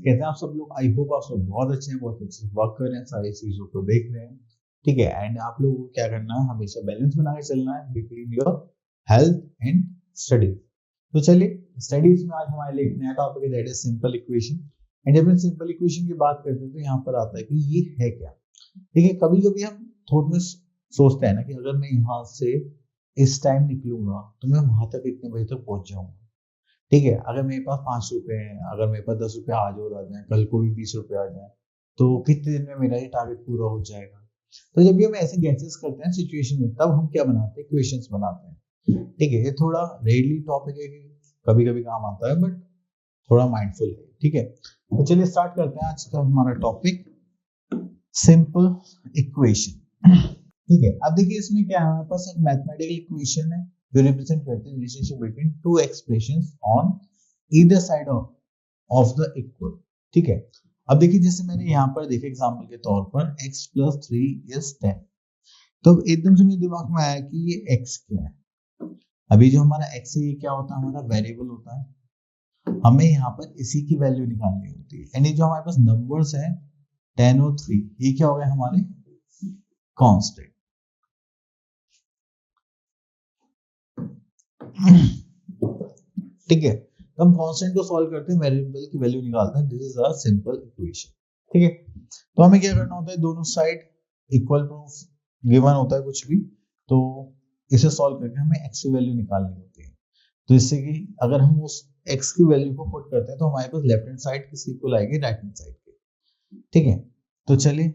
कैसे हैं आप सब लोग? आई होप आप सब बहुत अच्छे हैं, बहुत अच्छे से वर्क कर रहे हैं, सारी चीजों को देख रहे हैं, ठीक है। एंड आप लोगों को क्या करना है, हमेशा बैलेंस बना के चलना है between your health and studies. तो चलिए स्टडीज में आज हमारे लिए एक नया टॉपिक है, that is simple equation. And जब हम सिंपल इक्वेशन की बात करते हैं तो यहाँ पर आता है कि ये है क्या। ठीक है, कभी कभी हम थोड़ा में सोचते हैं ना कि अगर मैं यहाँ से इस टाइम निकलूंगा तो मैं वहां तक इतने बजे तक पहुंच जाऊंगा। ठीक है, अगर मेरे पास 5 रुपए हैं, अगर मेरे पास 10 रुपए आज और आ जाए, कल को भी 20 रुपए आ जाए, तो कितने दिन में मेरा ये टारगेट पूरा हो जाएगा। तो जब भी हम ऐसे गैसेस करते हैं सिचुएशन में, तब हम क्या बनाते हैं, क्वेश्चंस बनाते हैं। ठीक है, ये थोड़ा रेयरली टॉपिक है कि कभी कभी काम आता है, बट थोड़ा माइंडफुल है। ठीक है, तो चलिए स्टार्ट करते हैं आज का हमारा टॉपिक, सिंपल इक्वेशन। ठीक है, अब देखिए इसमें क्या है, हमारे पास एक मैथमेटिकल इक्वेशन है जो रिप्रेजेंट करते हैं relationship between two expressions on either side of the equal. ठीक है, अब देखिए जैसे मैंने यहाँ पर देखा एग्जांपल के तौर पर x + 3 = 10, तो एकदम से मेरे दिमाग में आया कि ये x क्या है। अभी जो हमारा x है ये क्या होता है, हमारा वेरिएबल होता है, हमें यहाँ पर इसी की वैल्यू निकालनी होती है। यानी जो हमारे पास नंबर्स है 10 और 3, ये क्या हो गए हमारे कांस्टेंट। ठीक है, तो हम कांस्टेंट को सॉल्व करते हैं, वेरिएबल की वैल्यू निकालते हैं। This is a simple equation. ठीक है, तो हमें क्या करना होता है, दोनों साइड इक्वल प्रूफ गिवन होता है कुछ भी, तो इसे सॉल्व करके हमें x की वैल्यू निकालनी होती है। तो इससे कि अगर हम उस x की वैल्यू को पुट करते हैं तो हमारे पास लेफ्ट हैंड साइड किसी को आएगी, राइट हैंड साइड की। ठीक है, तो चलिए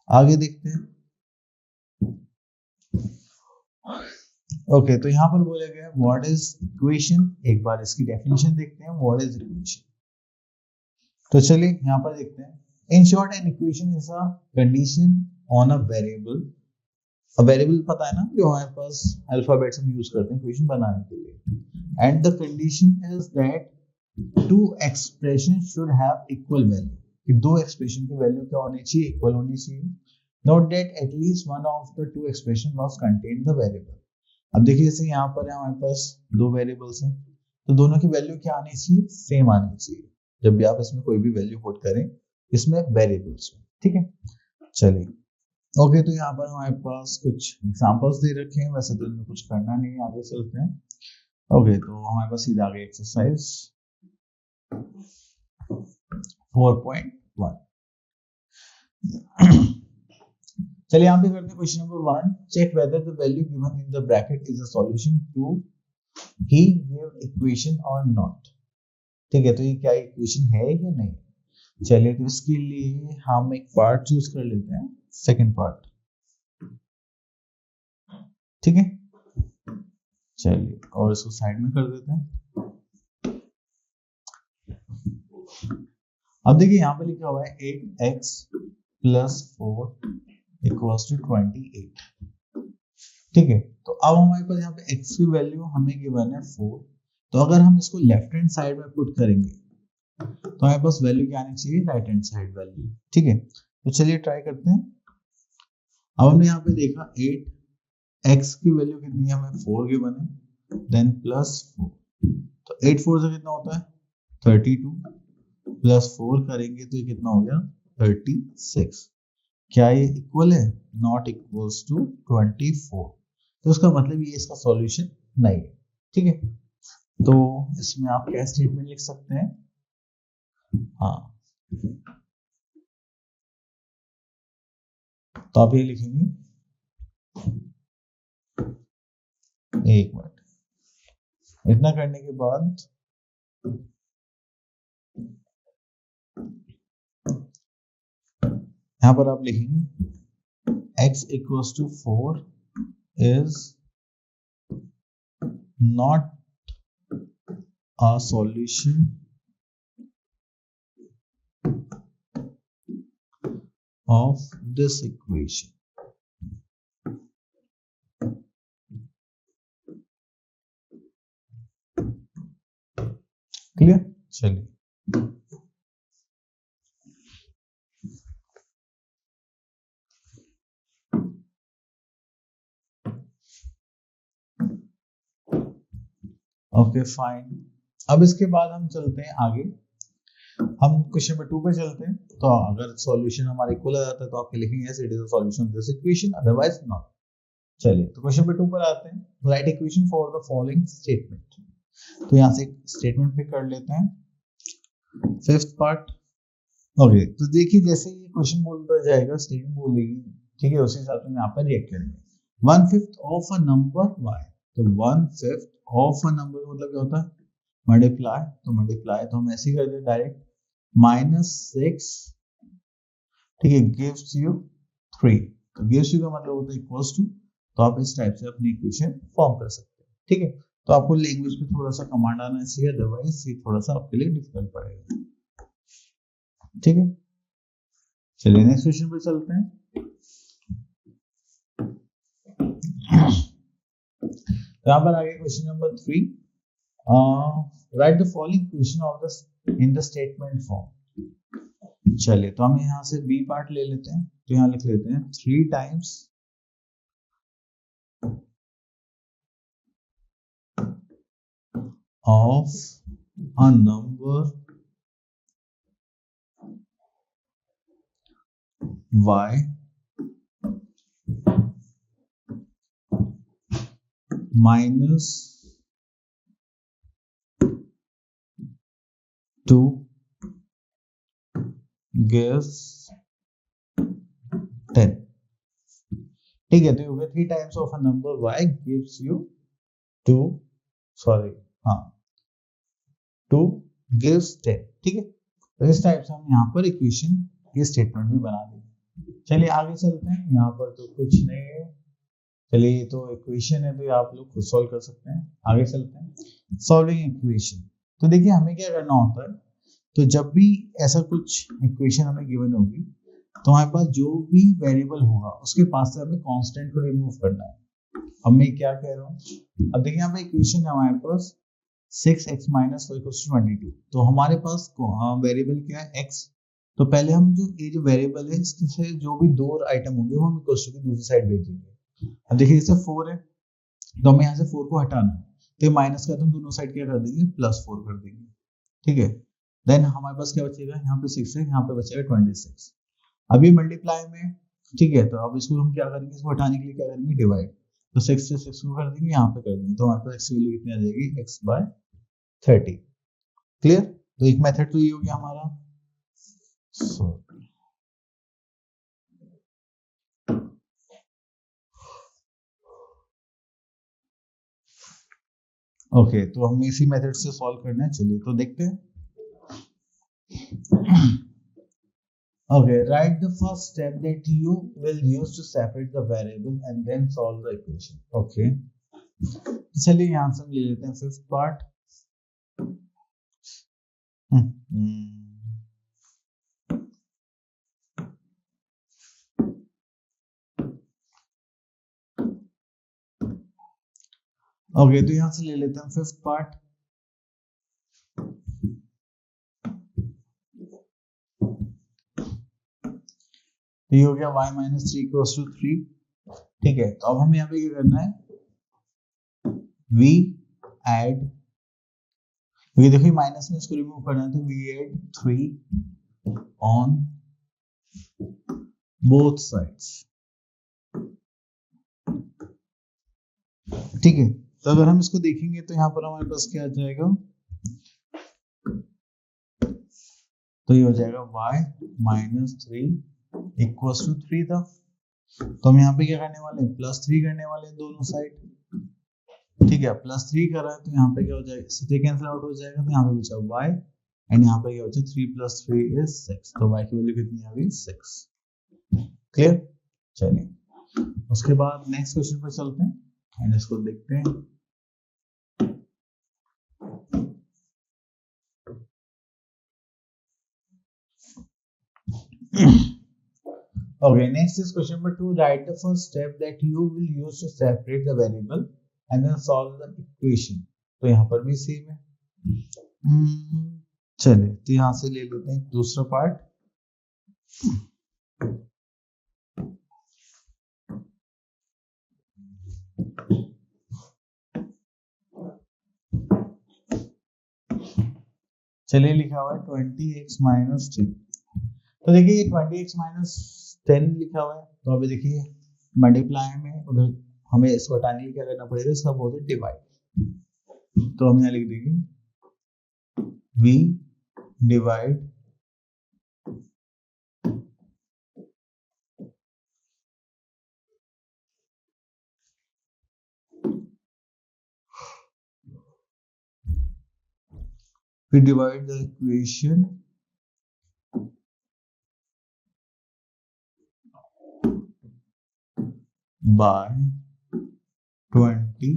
आगे देखते हैं। ओके, तो यहाँ पर बोला गया है व्हाट इज इक्वेशन। एक बार इसकी डेफिनेशन देखते हैं, व्हाट इज इक्वेशन। तो चलिए यहाँ पर देखते हैं, in short an equation is a condition on a variable. अब वेरिएबल पता है ना, जो हमारे पास अल्फाबेट्स हम यूज करते हैं इक्वेशन बनाने के लिए। And the condition is that two expression should have equal value, कि दो एक्सप्रेशन की वैल्यू क्या होनी चाहिए, इक्वल होनी चाहिए। Note that at least one of the two expression must contain the variable. अब देखिए जैसे यहाँ पर है हमारे पास दो वेरिएबल्स हैं, तो दोनों की वैल्यू क्या आनी चाहिए, सेम आनी चाहिए। जब भी आप इसमें कोई भी वैल्यू पुट करें इसमें वेरिएबल्स में। ठीक है, चलिए ओके, तो यहाँ पर हमारे पास कुछ एग्जांपल्स दे रखे हैं, वैसे तो इनमें कुछ करना नहीं है, आगे चलते हैं। ओके, तो हमारे पास सीधा आगे एक्सरसाइज 4.1। चलिए यहाँ पे करते हैं question number 1, check whether the value given in the bracket is a solution to the give equation और नॉट। ठीक है, तो ये क्या इक्वेशन है या नहीं। चलिए तो इसके लिए हम एक पार्ट चूज कर लेते हैं, सेकंड पार्ट। ठीक है, चलिए और इसको साइड में कर देते हैं। अब देखिए यहाँ पे लिखा हुआ है 8x + 4 = 28। ठीक है, तो अब हमारे पास यहाँ पे x की वैल्यू हमें गिवन है 4, तो अगर हम इसको लेफ्ट हैंड साइड में पुट करेंगे तो हमारे पास वैल्यू क्या आनी चाहिए, राइट हैंड साइड वैल्यू। ठीक है, तो चलिए ट्राई करते हैं। अब हमने यहाँ पे देखा 8x की वैल्यू कितनी है, हमें 4 गिवन है, देन +4, तो 8 4 से कितना होता है 32, +4 करेंगे तो ये कितना हो गया 36। क्या ये इक्वल है, नॉट इक्वल्स टू 24, तो उसका मतलब ये इसका सॉल्यूशन नहीं है। ठीक है, तो इसमें आप क्या स्टेटमेंट लिख सकते हैं, हाँ तो आप ये लिखेंगे, एक मिनट, इतना करने के बाद यहाँ पर आप लिखेंगे x = 4 is not a solution of this equation. Clear, चलिए ओके फाइन। अब इसके बाद हम चलते हैं आगे, हम क्वेश्चन नंबर 2 पे चलते हैं। तो अगर सॉल्यूशन हमारा इक्वल आ जाता है तो आप लिखेंगे yes it is the solution of this equation, otherwise not. चलिए तो क्वेश्चन नंबर 2 पर आते हैं। Right equation for the following statement. तो यहाँ से स्टेटमेंट पे कर लेते हैं फिफ्थ पार्ट। ओके तो देखिए जैसे ये क्वेश्चन बोलता जाएगा, स्टेटमेंट बोलेगी, ठीक है, उसी हिसाब से हम यहाँ पर रिएक्ट करेंगे। 1/5 ऑफ अ नंबर y, तो 1/5 ऑफ अ नंबर मतलब क्या होता है, मल्टीप्लाई, तो मल्टीप्लाई तो हम ऐसे ही कर दें डायरेक्ट, -6, ठीक है, गिव्स यू 3। तो गिव्स यू का मतलब होता है इक्वल्स टू, तो आप इस टाइप से अपनी इक्वेशन फॉर्म कर सकते हैं, ठीक है। तो आपको लैंग्वेज पे थोड़ा सा कमांड आना चाहिए, अदरवाइज ये थोड़ा सा आपके लिए डिफिकल्ट पड़ेगा, ठीक है। चलिए नेक्स्ट क्वेश्चन पे चलते हैं। यहाँ पर आगे question number 3, right the following equation of the in the statement form. चलिए तो हम यहाँ से बी पार्ट ले लेते हैं, तो यहाँ लिख लेते हैं 3 times of a number y minus 2 gives 10, ठीक है। तो ये हो गया 3 times of a number y gives you 2, sorry, हाँ, 2 gives 10, ठीक है। तो इस टाइप से हम यहाँ पर इक्वेशन, ये स्टेटमेंट भी बना देंगे। चलिए आगे चलते हैं, यहाँ पर तो कुछ नहीं है। चलिए तो इक्वेशन है तो ये आप लोग खुद सॉल्व कर सकते हैं। आगे चलते हैं, सॉल्विंग इक्वेशन। तो देखिए हमें क्या करना होता है, तो जब भी ऐसा कुछ इक्वेशन हमें गिवन होगी तो हमारे पास जो भी वेरिएबल होगा उसके पास से हमें कांस्टेंट को रिमूव करना है। अब मैं क्या कह रहा हूँ, अब देखिए यहाँ पे इक्वेशन है हमारे पास 6x minus 4 equals to 22। तो हमारे पास वेरिएबल क्या है, x। तो पहले हम जो ये जो वेरिएबल है इससे जो भी दो आइटम होंगे वो हम इक्वल्स टू की दूसरी साइड भेजेंगे। अब देखिए जैसे 4 है तो हमें यहाँ से 4 को हटाना है, तो माइनस का तो हम दोनों साइड क्या कर देंगे, +4 कर देंगे, ठीक है। देन हमारे पास क्या बचेगा, यहाँ पे 6 है, यहाँ पे बचेगा 26। अभी मल्टीप्लाई में, ठीक है, तो अब इसको हम क्या करेंगे, इसको हटाने के लिए क्या करेंगे, डिवाइड। तो 6 से 6 को कर देंगे, यहाँ पे कर देंगे, तो हमारे पास x की वैल्यू कितनी आ जाएगी, x/30। क्लियर। तो एक मेथड तो ये हो गया हमारा। ओके तो हमें इसी मेथड से सॉल्व करना है, चलिए तो देखते हैं। Okay, write the first step that you will use to separate the variable and then solve the equation. Okay, चलिए यहाँ से हम ले लेते हैं फिफ्थ पार्ट। ओके तो यहाँ से ले लेते हैं फिफ्थ पार्ट। तो ये हो गया y minus 3 equals to 3, ठीक है। तो अब हमें यहाँ पे क्या करना है, v add, क्योंकि देखिए माइनस में इसको रिमूव करना है, तो v add 3 on both sides, ठीक है। तो अगर हम इसको देखेंगे तो यहाँ पर हमारे पास क्या आ जाएगा, तो ये हो जाएगा y minus 3 equals to 3 था। तो हम यहाँ पे क्या करने वाले हैं, +3 करने वाले हैं दोनों साइड, ठीक है। +3 कर रहा है तो यहाँ पे क्या हो जाएगा, इससे कैंसिल आउट हो जाएगा, तो यहाँ पे बचा y एंड यहाँ पे क्या बचा 3 + 3 is 6, तो y की वैल्यू कितनी आ गई, 6। क्लियर। चलिए उसके बाद नेक्स्ट क्वेश्चन पर चलते हैं एंड इसको देखते हैं। Okay, next is question number 2. Write the first step that you will use to separate the variable and then solve the equation. तो यहाँ पर भी सेम है। चलिए तो यहाँ से ले लेते हैं दूसरा पार्ट। चलिए लिखा हुआ है 20x माइनस 10। तो देखिए ये 20x माइनस 10 लिखा हुआ है, तो अभी देखिए मल्टीप्लाई में उधर हमें इसको हटाने के लिए क्या करना पड़ेगा, इसका बोलते हैं डिवाइड। तो हम यहाँ लिख देंगे v divide we divide the equation by 20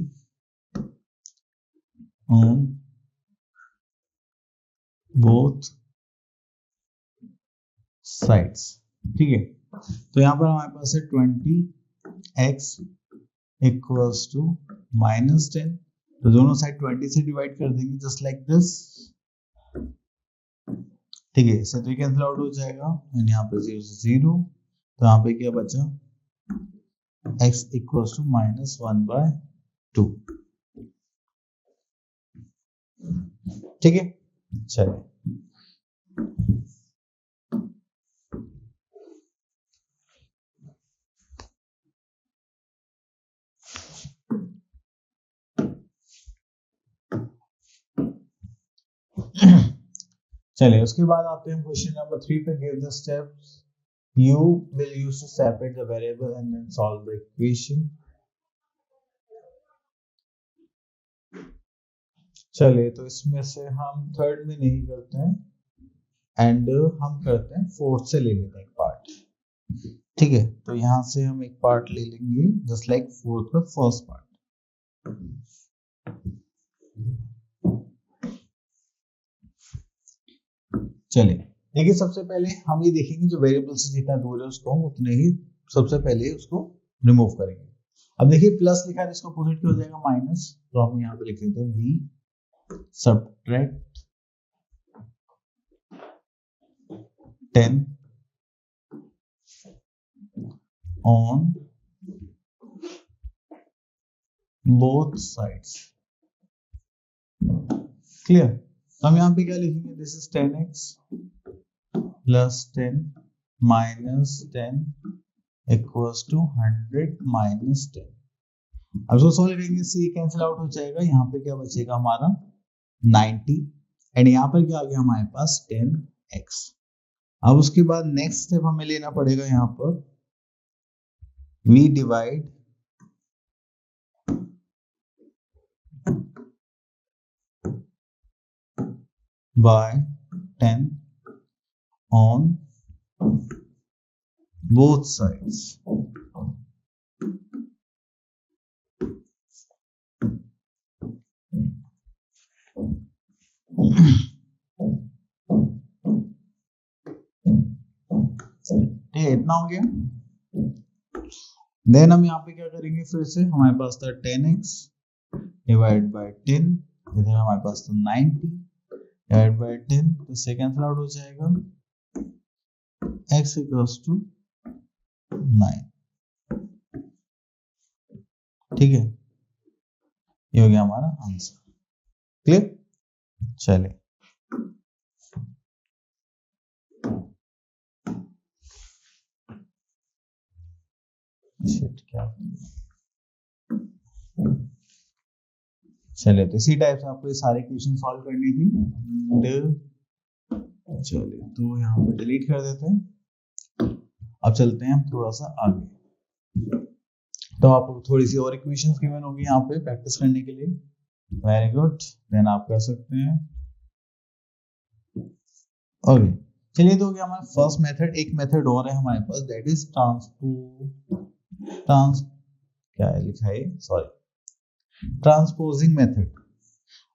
on both sides। ठीक है, तो यहाँ पर हमारे पास है 20x इक्वल्स टू माइनस 10, तो दोनों साइड 20 से डिवाइड कर देंगे जस्ट लाइक दिस। ठीक है, इससे 3 कैंसिल आउट हो जाएगा एंड यहाँ पे 0 से 0, तो यहाँ पे क्या बचा x इक्वल्स टू माइनस 1/2। ठीक है, चलिए चलिए उसके बाद आते हैं क्वेश्चन नंबर 3 पे। Give the steps you will use to separate the variable and then solve the equation। चलिए तो इसमें से हम थर्ड में नहीं करते हैं एंड हम करते हैं फोर्थ से ले लेते हैं एक पार्ट। ठीक है, तो यहां से हम एक पार्ट ले लेंगे जस्ट लाइक फोर्थ का फर्स्ट पार्ट। चलिए देखिए, सबसे पहले हम ये देखेंगे जो वेरिएबल से जितना दूर है उसको हम उतने ही सबसे पहले उसको रिमूव करेंगे। अब देखिए प्लस लिखा है, इसको अपोजिट क्या हो जाएगा माइनस, तो हम यहाँ पे लिख देते हैं v subtract 10 on both sides। Clear, तो हम यहाँ पे क्या लिखेंगे, this is 10x plus 10 minus 10 equals to 100 minus 10। अब इसको सॉल्व करेंगे, सी कैंसिल आउट हो जाएगा, यहाँ पे क्या बचेगा हमारा 90 एंड यहाँ पर क्या आ गया हमारे पास 10x। अब उसके बाद नेक्स्ट स्टेप हमें लेना पड़ेगा, यहाँ पर v divide by 10 on both sides। इतना हो गया। देन हम यहाँ पे क्या करेंगे, फिर से हमारे पास था 10x डिवाइड बाय 10, इधर हमारे पास था 90 डिवाइड बाय 10, तो से कैंसिल आउट हो जाएगा, x इक्वल्स टू 9। ठीक है, ये हो गया हमारा आंसर। क्लियर, चलिए चलिए तो इसी टाइप से आपको ये सारे क्वेश्चन सॉल्व करनी थी। चलिए तो यहाँ पे डिलीट कर देते हैं। अब चलते हैं हम थोड़ा सा आगे, तो आपको थोड़ी सी और इक्वेशंस गिवन होगी यहाँ पे प्रैक्टिस करने के लिए। वेरी गुड, देन आप कर सकते हैं। ओके, चलिए तो हो गया हमारा फर्स्ट मेथड। एक मेथड और है हमारे पास, दैट इज क्या है लिखा है, सॉरी, ट्रांसपोजिंग मेथड।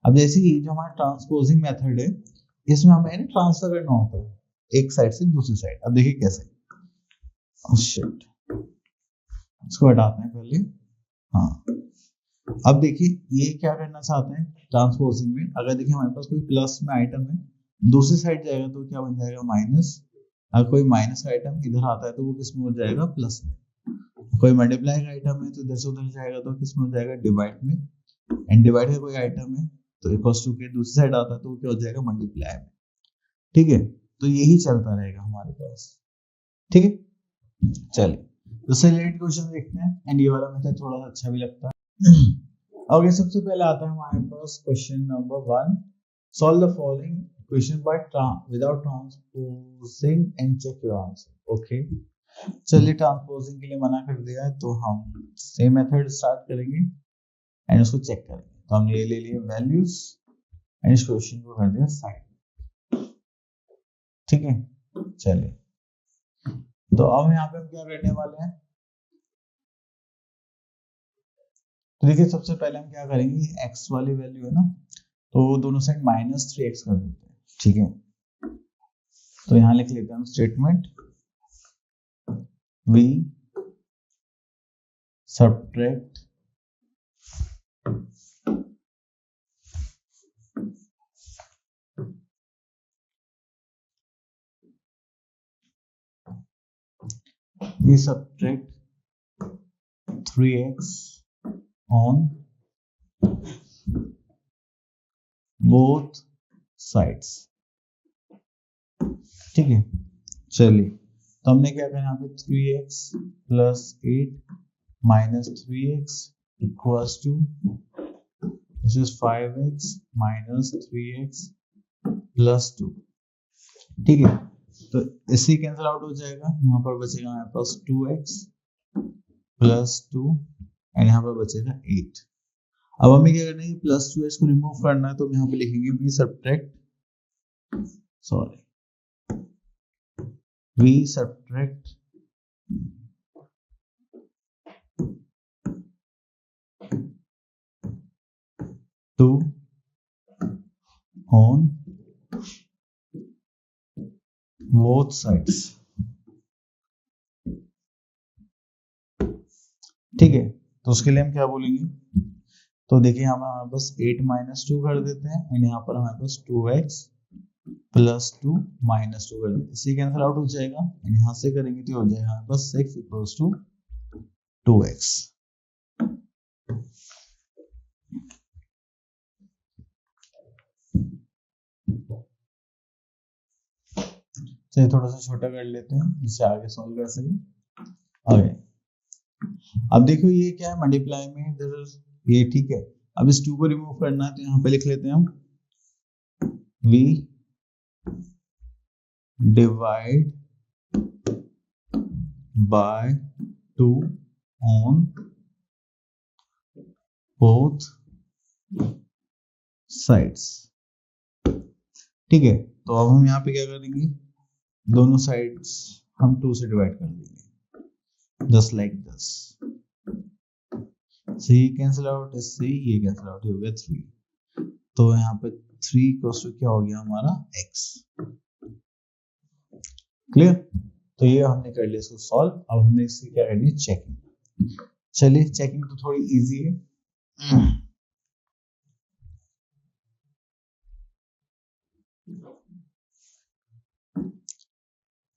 अब जैसे ये जो हमारा ट्रांसपोजिंग मेथड है, इसमें हमें ट्रांसफर करना होता है एक साइड से दूसरी साइड। अब देखिए कैसे, शिट, इसको हटाते हैं पहले। हाँ, अब देखिए ये क्या करना चाहते हैं ट्रांसपोजिंग में, अगर देखिए हमारे पास कोई प्लस में आइटम है, दूसरी साइड जाएगा तो क्या बन जाएगा माइनस। अगर कोई माइनस का आइटम इधर आता है तो वो किस में हो जाएगा, प्लस में। कोई मल्टीप्लाई का आइटम है तो इधर से उधर जाएगा तो किस में हो जाएगा, डिवाइड में। एंड डिवाइड का कोई आइटम है तो इक्वल्स टू के दूसरी साइड आता है तो वो क्या हो जाएगा मल्टीप्लाई में। ठीक है, तो यही चलता रहेगा हमारे पास। ठीक है, चलिए दूसरे रिलेटेड क्वेश्चन देखते हैं एंड ये वाला मेथड थोड़ा सा अच्छा भी लगता है। ओके, सबसे पहले आता है हमारे पास question number 1, solve the following question by without transposing and check your answer. Okay, चलिए ट्रांसपोजिंग के लिए मना कर दिया है तो हम सेम मेथड स्टार्ट करेंगे एंड उसको चेक करेंगे। तो हमने ये ले लिए वैल्यूज एंड इस क्वेश्चन को कर दिया साइड। ठीक है, चलिए तो अब यहाँ पे हम क्या करने वाले हैं, तो देखिए सबसे पहले हम क्या करेंगे, x वाली वैल्यू है ना तो दोनों साइड -3x कर देते हैं। ठीक है, तो यहाँ लिख लेते हैं हम statement we subtract we subtract 3x on both sides। ठीक है, चलिए तो हमने क्या करना, यहाँ पे 3x plus 8 minus 3x equals to this is 5x minus 3x plus 2। ठीक है, तो इसी कैंसिल आउट हो जाएगा, यहाँ पर बचेगा हमारे पास 2x प्लस 2 एंड यहाँ पर बचेगा 8। अब हमें क्या करना है, प्लस 2x को रिमूव करना है तो हम यहाँ पे लिखेंगे we subtract 2 on both sides। ठीक है, तो उसके लिए हम क्या बोलेंगे, तो देखिए हम हमारे पास 8 माइनस 2 कर देते हैं एंड यहाँ पर हमारे पास 2x प्लस 2 माइनस 2 कर देते हैं, इसी कैंसिल आउट हो जाएगा एंड यहाँ से करेंगे तो हो जाएगा हमारे पास 6 इक्वल्स टू 2x। चलिए थोड़ा सा छोटा कर लेते हैं जिससे आगे सॉल्व कर सके। ओके, अब देखो ये क्या है, मल्टीप्लाई में इधर ये। ठीक है, अब इस 2 को रिमूव करना है तो यहाँ पे लिख लेते हैं हम v divide by 2 on both sides. ठीक है, तो अब हम यहाँ पे क्या करेंगे, दोनों साइड्स हम 2 से डिवाइड कर देंगे जस्ट लाइक दिस। so ये कैंसिल आउट, इससे ये कैंसिल आउट हो गया 3, तो यहाँ पे 3 इक्वल्स टू क्या हो गया हमारा x। क्लियर, तो ये हमने कर लिया इसको सॉल्व। अब हमने इसकी क्या करनी है, चेकिंग। चलिए चेकिंग तो थोड़ी इजी है।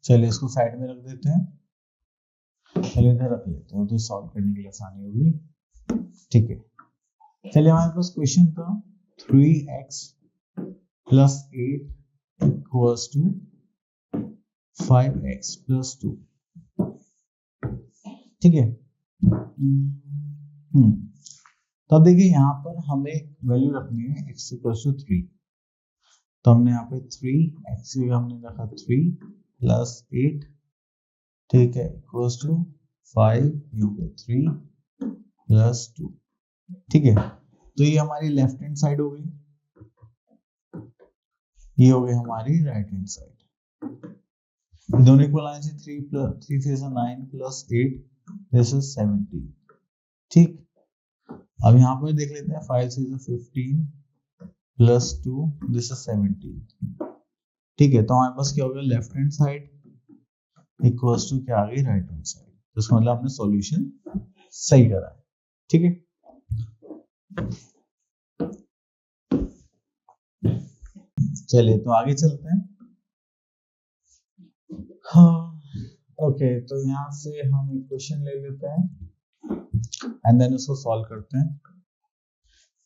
चलिए इसको साइड में रख देते हैं, चलिए इधर रख लेते हैं तो सॉल्व करने के लिए आसानी होगी। ठीक है, चलिए हमारे पास क्वेश्चन था 3x plus 8 equals to 5x plus 2। ठीक है, तो अब देखिए यहाँ पर हमें वैल्यू रखनी है x इक्वल्स टू 3, तो हमने यहाँ पे 3x हमने रखा 3 प्लस 8। ठीक है, इक्वल्स टू 5 3 प्लस 2। ठीक है, तो ये हमारी लेफ्ट हैंड साइड हो गई, ये हो गई हमारी राइट हैंड साइड। दोनों इक्वल आने से 3 प्लस 3 से 9 प्लस 8 दिस इज 17। ठीक, अब यहाँ पर देख लेते हैं 5 से 15 प्लस 2 दिस इज 17। ठीक है, तो हमारे पास क्या हो गया, left hand side equals to क्या आ गई, राइट हैंड साइड। तो इसका मतलब हमने सॉल्यूशन सही करा है। ठीक है, चलिए तो आगे चलते हैं। हाँ ओके, तो यहाँ से हम एक क्वेश्चन ले लेते हैं एंड देन उसको सॉल्व करते हैं।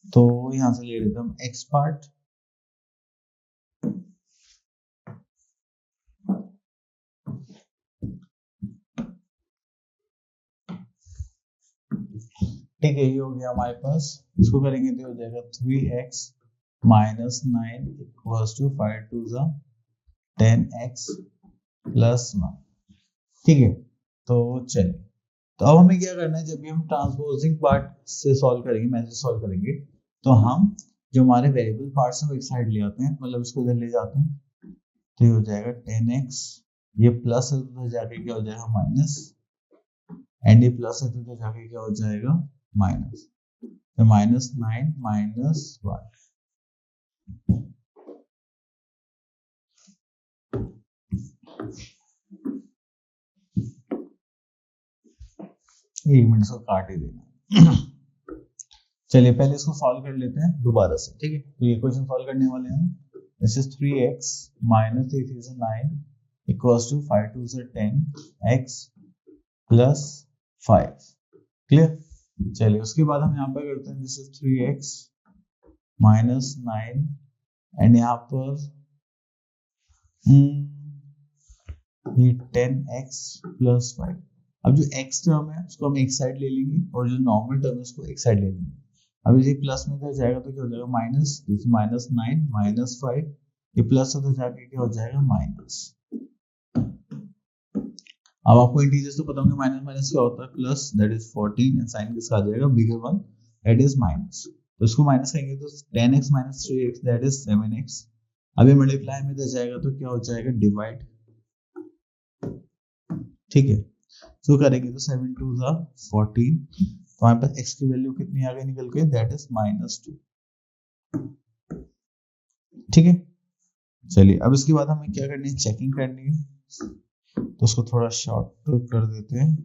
तो यहाँ से ले लेते हम x पार्ट, ठीक है, ये हो गया हमारे पास। इसको करेंगे तो हो जाएगा 3x minus 9 equals to 5 to 10x plus 1। ठीक है, तो चलिए, तो अब हमें क्या करना है, जब भी हम ट्रांसपोजिंग पार्ट से सॉल्व करेंगे, मैथ से सॉल्व करेंगे, तो हम जो हमारे वेरिएबल पार्ट्स हैं वो एक साइड ले आते हैं, मतलब इसको इधर ले जाते हैं, तो ये हो जाएगा 10x, ये प्लस है तो जाके क्या हो जाएगा माइनस, एंड ये प्लस है तो जाके क्या हो जाएगा माइनस, तो माइनस 9 माइनस 1। एक मिनट इसको काट ही देना। चलिए पहले इसको सॉल्व कर लेते हैं दोबारा से, ठीक है। तो ये क्वेश्चन सॉल्व करने वाले हैं हम। This is 3x minus 3 3 9 equals to 5 2 10x plus 5। Clear. चलिए उसके बाद हम यहाँ पर करते हैं, this is 3x minus 9 and यहाँ पर ये 10x प्लस 5। अब जो x टर्म है उसको हम एक साइड ले लेंगे और जो नॉर्मल टर्म है उसको एक साइड ले लेंगे। अब ये प्लस में इधर जाएगा तो क्या हो जाएगा माइनस, माइनस 9 माइनस 5, ये प्लस उधर जाके क्या हो जाएगा माइनस। अब आपको इंटीजर्स तो पता होंगे, माइनस माइनस क्या होता है plus, that is 14 and sign किसका आ जाएगा bigger one, that is minus. तो इसको माइनस करेंगे तो 10x minus 3x that is 7x। अब ये मल्टीप्लाई में इधर जाएगा तो क्या हो जाएगा डिवाइड, ठीक है। तो करेंगे तो 7 2 14, तो हमारे पास x की वैल्यू कितनी आ गई निकल के, दैट इज -2। ठीक है, चलिए अब इसके बाद हमें क्या करनी है, चेकिंग करनी है, तो उसको थोड़ा शॉर्ट कर देते हैं।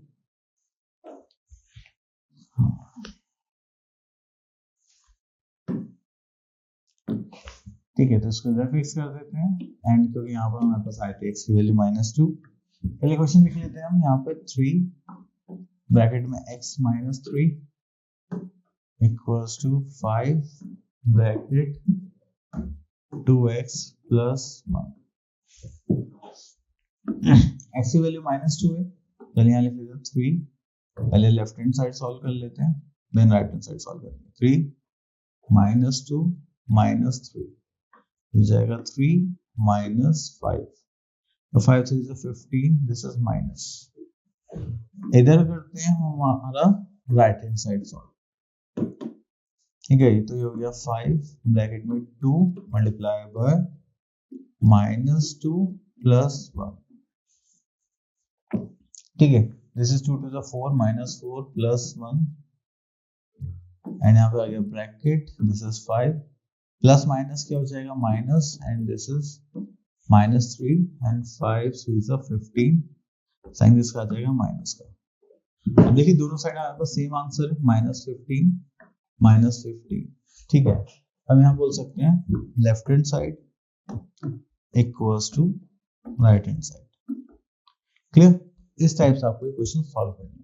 ठीक है, तो इसको इधर फिक्स कर देते हैं, एंड क्योंकि यहाँ पर हमारे पास आई थी x की वैल्यू -2। पहले क्वेश्चन लिख लेते हैं हम यहाँ पर, 3 ब्रैकेट में x minus 3 equals to 5 bracket 2x plus 1। x की वैल्यू -2 है, चलिए यहाँ लिख लेते हैं 3। पहले लेफ्ट हैंड साइड सॉल्व कर लेते हैं, then right hand side solve करेंगे। 3 -2 -3 हो जाएगा 3 माइनस 5, तो 5 3 is 15, दिस इज माइनस। इधर करते हैं हमारा राइट हैंड साइड सॉल्व, ठीक है। तो ये हो गया 5 ब्रैकेट में 2 मल्टीप्लाई बाय -2 प्लस 1, ठीक है। This is 2 to the 4 -4 plus 1, and यहाँ पे आ गया bracket, this is 5 plus minus क्या हो जाएगा minus, and this is -3 and 5 3 is 15, sign किसका आ जाएगा माइनस का। अब देखिए दोनों साइड हमारे पास सेम आंसर है, -15 -15, ठीक है। हम यहाँ बोल सकते हैं left hand side equals to right hand side. Clear. इस टाइप से आपको क्वेश्चन सॉल्व करना है।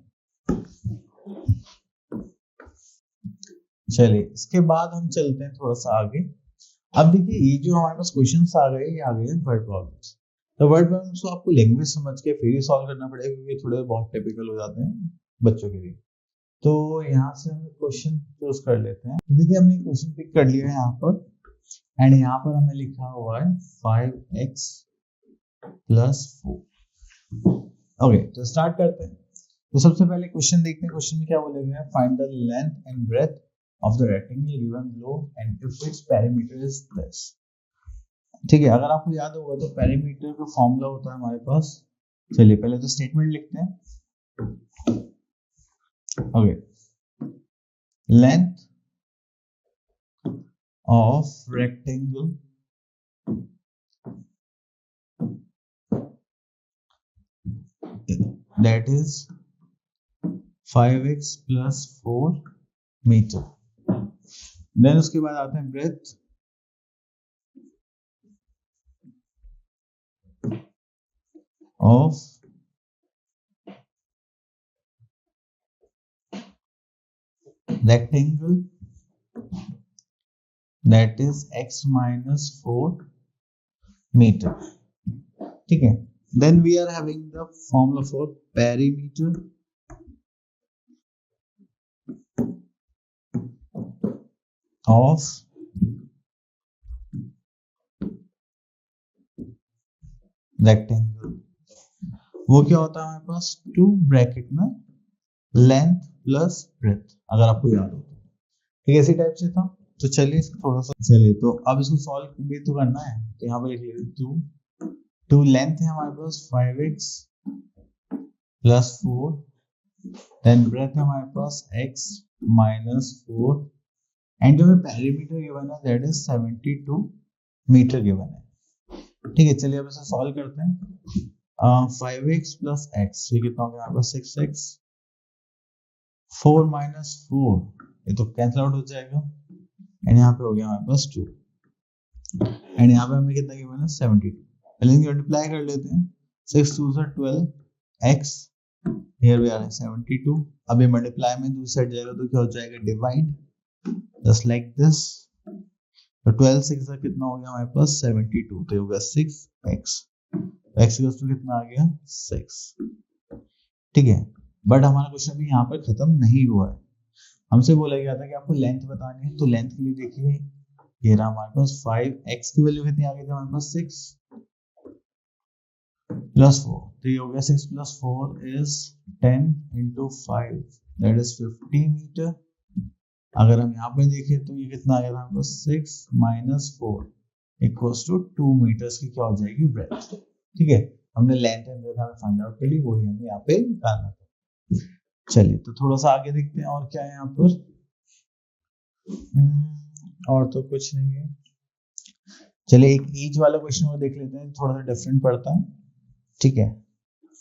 चलिए इसके बाद हम चलते हैं थोड़ा सा आगे। अब देखिए ये जो हमारे पास क्वेश्चंस आ गए, ये आ गए वर्ड प्रॉब्लम्स। तो वर्ड प्रॉब्लम्स को आपको लैंग्वेज समझ के फिर ही सॉल्व करना पड़ेगा, क्योंकि थोड़े बहुत टिपिकल हो जाते हैं बच्चों के लिए। तो यहाँ से हम क्वेश्चन चूज कर लेते हैं। देखिए हमने क्वेश्चन पिक कर लिया है यहाँ पर, एंड यहाँ पर हमें लिखा हुआ है 5x प्लस 4। ओके, तो स्टार्ट करते हैं। तो सबसे पहले क्वेश्चन देखते हैं। क्वेश्चन में क्या बोला गया है, find the length and breadth of the rectangle given below and if its perimeter is this। ठीक है, अगर आपको याद होगा तो पेरीमीटर का फॉर्मूला होता है हमारे पास। चलिए पहले तो स्टेटमेंट लिखते हैं। Okay, length of rectangle that is 5x plus 4 metre. Then उसके बाद आते हैं breadth, of rectangle that is x minus 4 metre, ठीक है। Then we are having the formula for perimeter, of rectangle. वो क्या होता है हमारे पास, 2 ब्रैकेट में लेंथ प्लस ब्रेथ, अगर आपको याद हो तो, ठीक है, इसी टाइप से था। तो चलिए थोड़ा सा, चलिए तो अब इसको सॉल्व भी तो करना है, तो यहाँ पे लिख लेते 2 लेंथ है हमारे पास 5x प्लस 4, देन ब्रेथ है हमारे पास x माइनस 4, एंड जो हमें पेरीमीटर गिवन है दैट इज 72 मीटर गिवन है, ठीक है। चलिए अब इसे सॉल्व करते हैं। 5x प्लस x, ये कितना हो गया हमारे पास 6x, 4 माइनस 4, ये तो कैंसिल आउट हो जाएगा, एंड यहाँ पे हो गया हमारे पास 2, एंड यहाँ पे हमें कितना गिवन है 72। पहले इनकी मल्टीप्लाई कर लेते हैं, 6 2 से 12 x, हियर वी आर 72। अब ये मल्टीप्लाई में दूसरी साइड जाएगा तो क्या हो जाएगा, डिवाइड, जस्ट लाइक दिस। तो 12 6 का कितना हो गया हमारे पास 72, तो ये होगा 6x, x इक्वल्स टू कितना आ गया 6, ठीक है। बट हमारा क्वेश्चन अभी यहाँ पर खत्म नहीं हुआ है, हमसे बोला गया था कि आपको लेंथ बतानी है। तो लेंथ के लिए देखिए, ये रहा हमारे पास 5x की वैल्यू कितनी आ गई थी हमारे पास 6 प्लस 4, तो ये हो गया 6 plus 4 is 10 into 5 that is 50 metre. अगर हम यहाँ पे देखें तो ये कितना आ गया था हमारे पास 6 माइनस 4 इक्वल्स टू 2 मीटर्स की क्या हो जाएगी, ब्रेथ, ठीक है। हमने लेंथ एंड ब्रेथ हमें फाइंड आउट कर ली, वही हमें यहाँ पे निकालना था। चलिए तो थोड़ा सा आगे देखते हैं और क्या है यहाँ पर, और तो कुछ नहीं है। चलिए एक एज वाला क्वेश्चन को देख लेते हैं, थोड़ा सा डिफरेंट पड़ता है, ठीक है।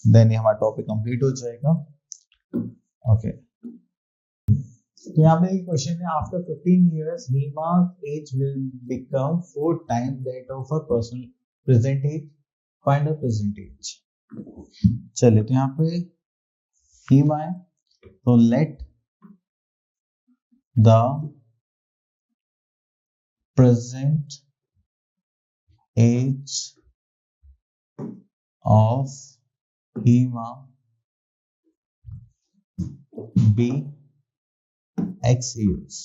देन ये हमारा टॉपिक कंप्लीट हो जाएगा, ओके। तो यहाँ पे एक क्वेश्चन है, after 15 years Hima's age will become 4 times that of her personal present age, find her present age। चलिए तो यहाँ पे Hima है, तो let the present age of Hima be x years।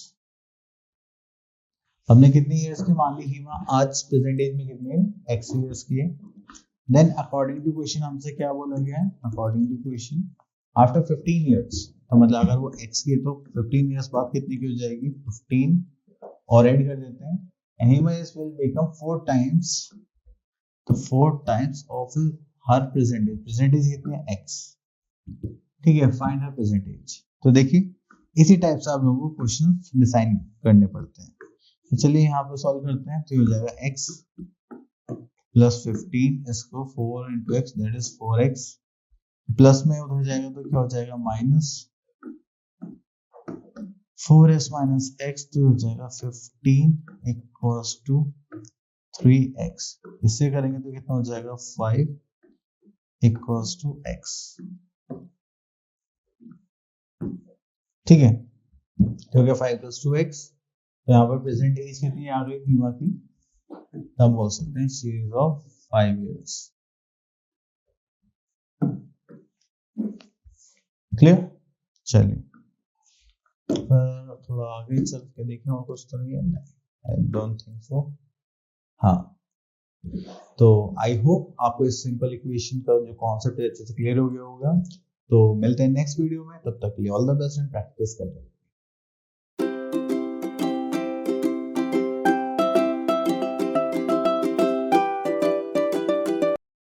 हमने कितनी ईयर्स की मान ली हीमा, आज प्रेजेंट एज में कितने x ईयर्स की है। देन अकॉर्डिंग टू क्वेश्चन हमसे क्या बोला गया है, according to question after 15 years, तो मतलब अगर वो x की है तो 15 ईयर्स बाद कितनी की हो जाएगी 15, और ऐड कर देते हैं, and Hima will become 4 times, तो 4 times of her present age, present age कितनी है x, ठीक है। फाइंड हर प्रेजेंट एज, तो देखिए इसी टाइप से आप लोगों को क्वेश्चन डिसाइन करने पड़ते हैं। तो चलिए यहाँ पे सॉल्व करते हैं, तो ये हो जाएगा x प्लस 15, इसको 4 into x that is 4x, plus में उधर जाएगा तो क्या हो जाएगा माइनस 4s माइनस x, तो हो जाएगा 15 इक्वल्स टू 3x। इससे करेंगे तो कितना हो जाएगा 5 इक्वल्स टू x, ठीक है। तो हो गया 5 प्लस 2x। तो यहाँ पर प्रेजेंट एज कितनी आ गई हीमा की, तो हम बोल सकते हैं सीरीज ऑफ 5 years। क्लियर। चलिए थोड़ा आगे चल के देखें, और कुछ तो नहीं है, आई डोंट थिंक सो। हाँ, तो आई होप आपको इस सिंपल इक्वेशन का जो कॉन्सेप्ट है अच्छे से क्लियर हो गया होगा। तो मिलते हैं नेक्स्ट वीडियो में, तब तक के लिए all the best and practice करते हैं।